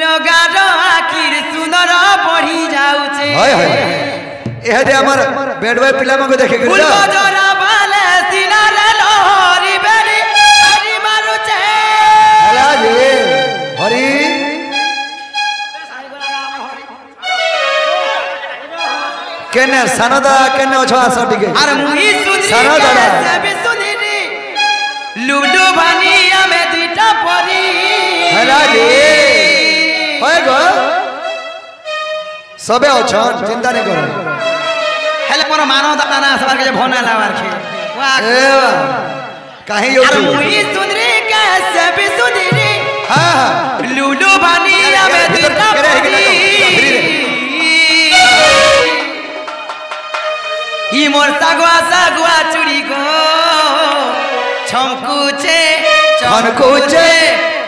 जोगार आखिर सुंदर बढ़ी जाउछे हाय हाय एह दे हमर बेडवे पिला मको देखे के फूल जरा वाले सीना रे लोरी बेरी हरी मारुछे अला जे हरी केने सनदा केने ओछा सटिके अरे मुई सुधरी सनदा से भी सुधरी लुडू भानिया में दुईटा परी अला जे होय गो सबे ओछन चिंता नहीं करो हेले मोर मानव दाना ना सवार के भोना लावार के वाह ए काहे यो अरे मुई सुधरी कैसे भी सुधरी हां हां लूडो भानिया में दुईटा परी ई मोर सागवा चूड़ी को छमकुचे छमकुचे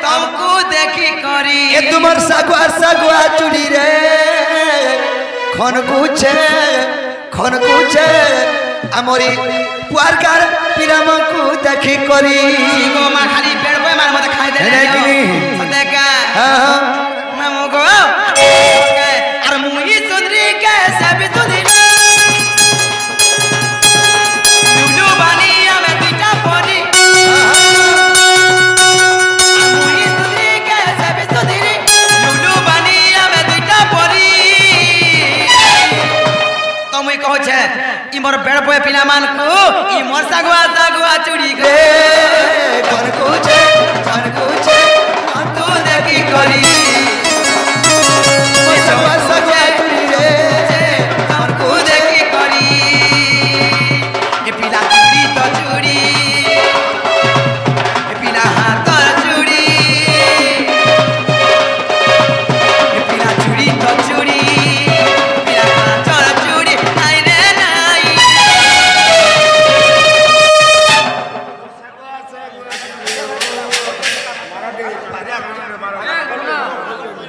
तुमको देखी करी ए तुमर सागवा चूड़ी रे खनकुचे हमरी पुआरकार पिरामको देखी करी गो मा खाली पेड़ पे मार मत खाई दे है कि नहीं सदेका हां मामू गो अरे मुई सुधरी कैसे भी सुधरी लूडू भानिया में दुईटा परी मुई सुधरी कैसे भी सुधरी लूडू भानिया में दुईटा परी तो मुई कहू छे ई मोर बेड़ पे पिला मान को ई मोर सागवा चूड़ी को खनकुचे तू देखी करी सागवा चूड़ी रे तुमको देखी करी ये पीला चूड़ी तो चूड़ी ये पीला हाथ तो चूड़ी ये पीला चूड़ी तो चूड़ी पीला हाथ तो चूड़ी आई रे नाई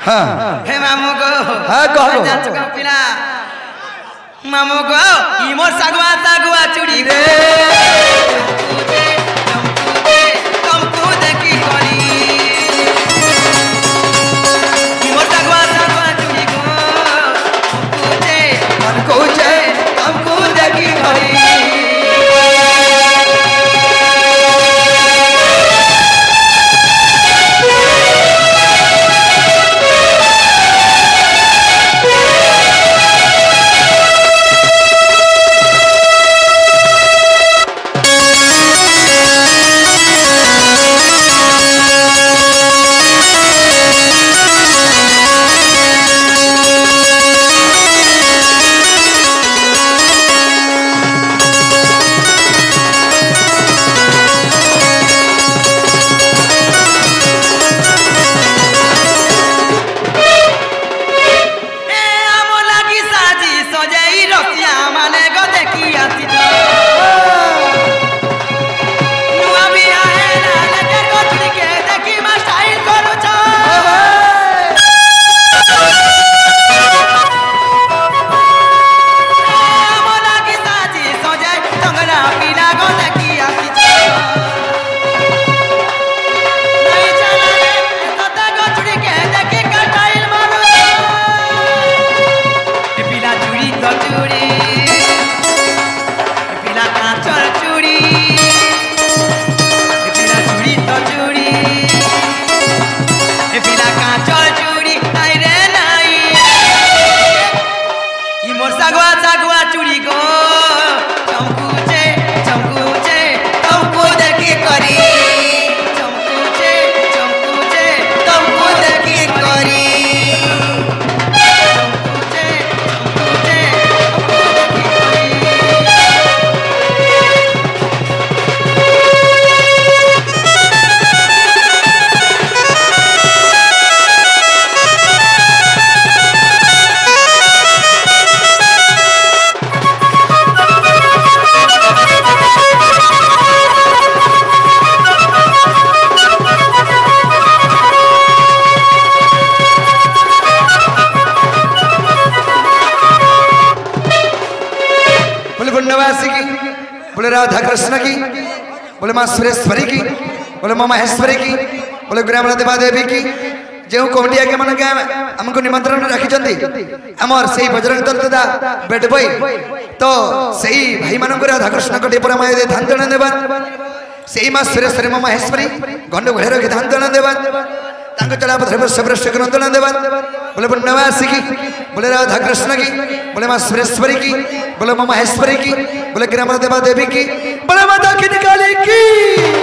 हां हे मामू को हां कहलो जा चुका पीला मामू को ई मोर सागवा चूड़ी रे तुमको देखी करी ई मोर सागवा चूड़ी को खनकुचे तुमको देखी करी बोले राधा कृष्ण की, बोले माँ सुरेश्वरी की, बोले माँ महेश्वरी की, बोले ग्रामला देवा देवी की जो कमिटी आगे मन के हमको निमंत्रण रखी आमर से बजरंग दल दादा बेड बॉय तो सही भाई मान राधा कृष्ण को टिपुरा माय दे ध्यान देना देवा सही मां सुरेश्वरी मां महेश्वरी गंड घोड़े के ध्यान देना देवा तांको चला पथर सबरष्ट के नंदना देवा बोले पुण्यवासी की बोले राधा कृष्ण की बोले मां सुरेश्वरी की बोले मां महेश्वरी की बोले ग्राम देवा देवी की बोले माता की काली की